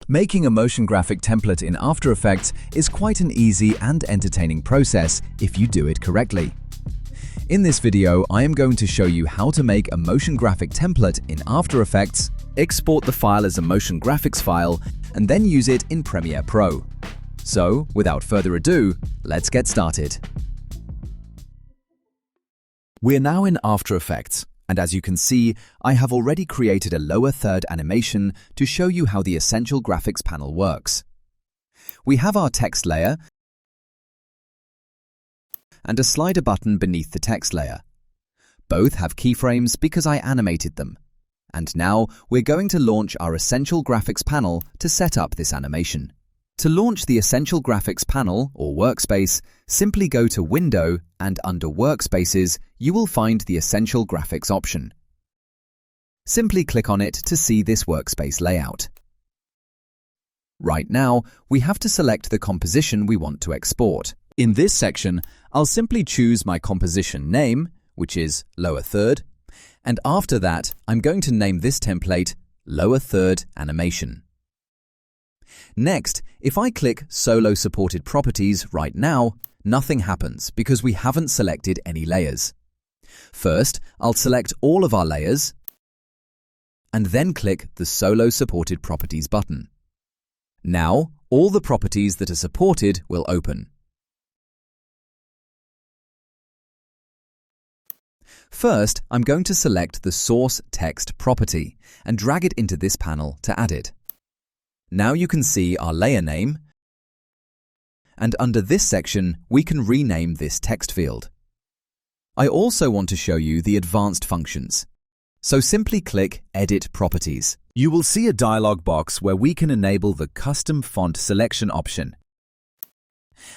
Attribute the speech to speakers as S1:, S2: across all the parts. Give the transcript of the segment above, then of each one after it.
S1: Making a motion graphic template in After Effects is quite an easy and entertaining process if you do it correctly. In this video, I am going to show you how to make a motion graphic template in After Effects, export the file as a motion graphics file, and then use it in Premiere Pro. So, without further ado, let's get started. We're now in After Effects, and as you can see, I have already created a lower third animation to show you how the Essential Graphics panel works. We have our text layer and a slider button beneath the text layer. Both have keyframes because I animated them. And now we're going to launch our Essential Graphics panel to set up this animation. To launch the Essential Graphics panel or workspace, simply go to Window and under Workspaces, you will find the Essential Graphics option. Simply click on it to see this workspace layout. Right now, we have to select the composition we want to export. In this section, I'll simply choose my composition name, which is lower third, and after that, I'm going to name this template Lower Third Animation. Next, if I click Solo Supported Properties right now, nothing happens because we haven't selected any layers. First, I'll select all of our layers and then click the Solo Supported Properties button. Now, all the properties that are supported will open. First, I'm going to select the Source Text property and drag it into this panel to add it. Now you can see our layer name, and under this section, we can rename this text field. I also want to show you the advanced functions. So simply click Edit Properties. You will see a dialog box where we can enable the Custom Font Selection option,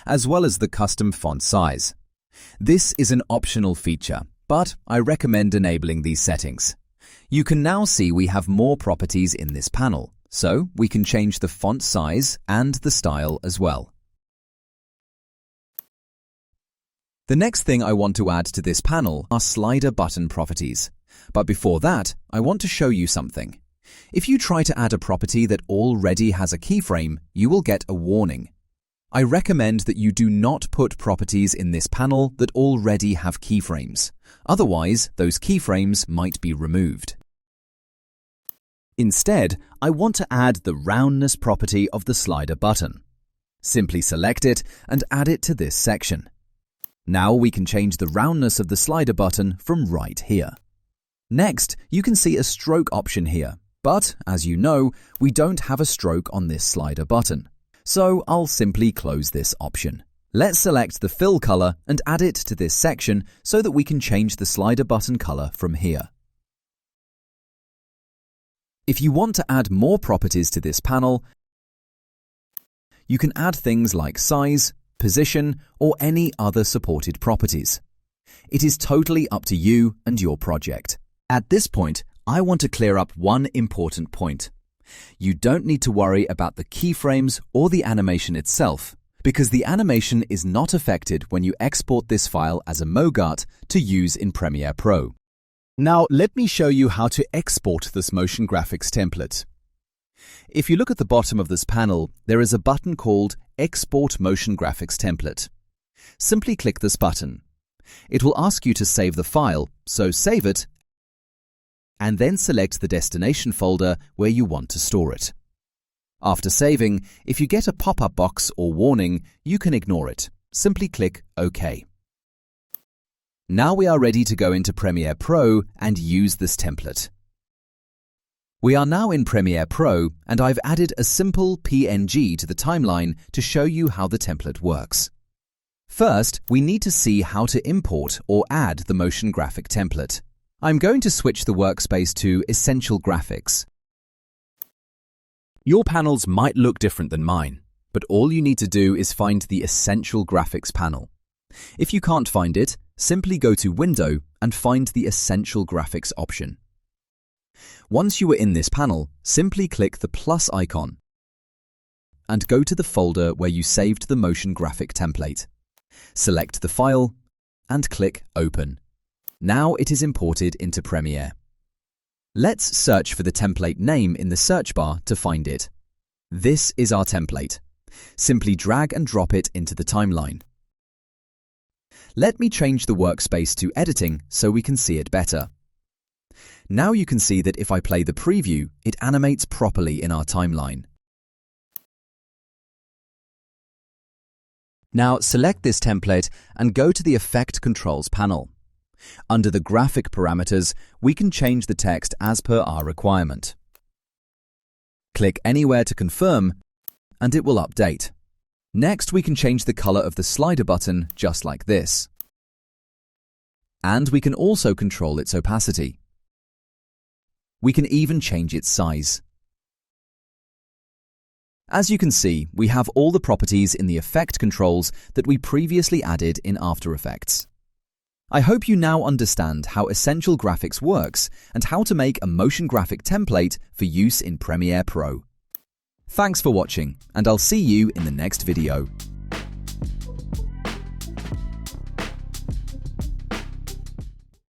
S1: as well as the custom font size. This is an optional feature, but I recommend enabling these settings. You can now see we have more properties in this panel, so we can change the font size and the style as well. The next thing I want to add to this panel are slider button properties. But before that, I want to show you something. If you try to add a property that already has a keyframe, you will get a warning. I recommend that you do not put properties in this panel that already have keyframes. Otherwise, those keyframes might be removed. Instead, I want to add the roundness property of the slider button. Simply select it and add it to this section. Now we can change the roundness of the slider button from right here. Next, you can see a stroke option here, but as you know, we don't have a stroke on this slider button. So I'll simply close this option. Let's select the fill color and add it to this section so that we can change the slider button color from here. If you want to add more properties to this panel, you can add things like size, position, or any other supported properties. It is totally up to you and your project. At this point, I want to clear up one important point. You don't need to worry about the keyframes or the animation itself, because the animation is not affected when you export this file as a Mogrt to use in Premiere Pro. Now, let me show you how to export this motion graphics template. If you look at the bottom of this panel, there is a button called Export Motion Graphics Template. Simply click this button. It will ask you to save the file, so save it, and then select the destination folder where you want to store it. After saving, if you get a pop-up box or warning, you can ignore it. Simply click OK. Now we are ready to go into Premiere Pro and use this template. We are now in Premiere Pro and I've added a simple PNG to the timeline to show you how the template works. First, we need to see how to import or add the motion graphic template. I'm going to switch the workspace to Essential Graphics. Your panels might look different than mine, but all you need to do is find the Essential Graphics panel. If you can't find it, simply go to Window and find the Essential Graphics option. Once you are in this panel, simply click the plus icon and go to the folder where you saved the motion graphic template. Select the file and click Open. Now it is imported into Premiere. Let's search for the template name in the search bar to find it. This is our template. Simply drag and drop it into the timeline. Let me change the workspace to editing so we can see it better. Now you can see that if I play the preview, it animates properly in our timeline. Now select this template and go to the Effect Controls panel. Under the graphic parameters, we can change the text as per our requirement. Click anywhere to confirm, and it will update. Next, we can change the color of the slider button just like this. And we can also control its opacity. We can even change its size. As you can see, we have all the properties in the effect controls that we previously added in After Effects. I hope you now understand how Essential Graphics works and how to make a motion graphic template for use in Premiere Pro. Thanks for watching, and I'll see you in the next video.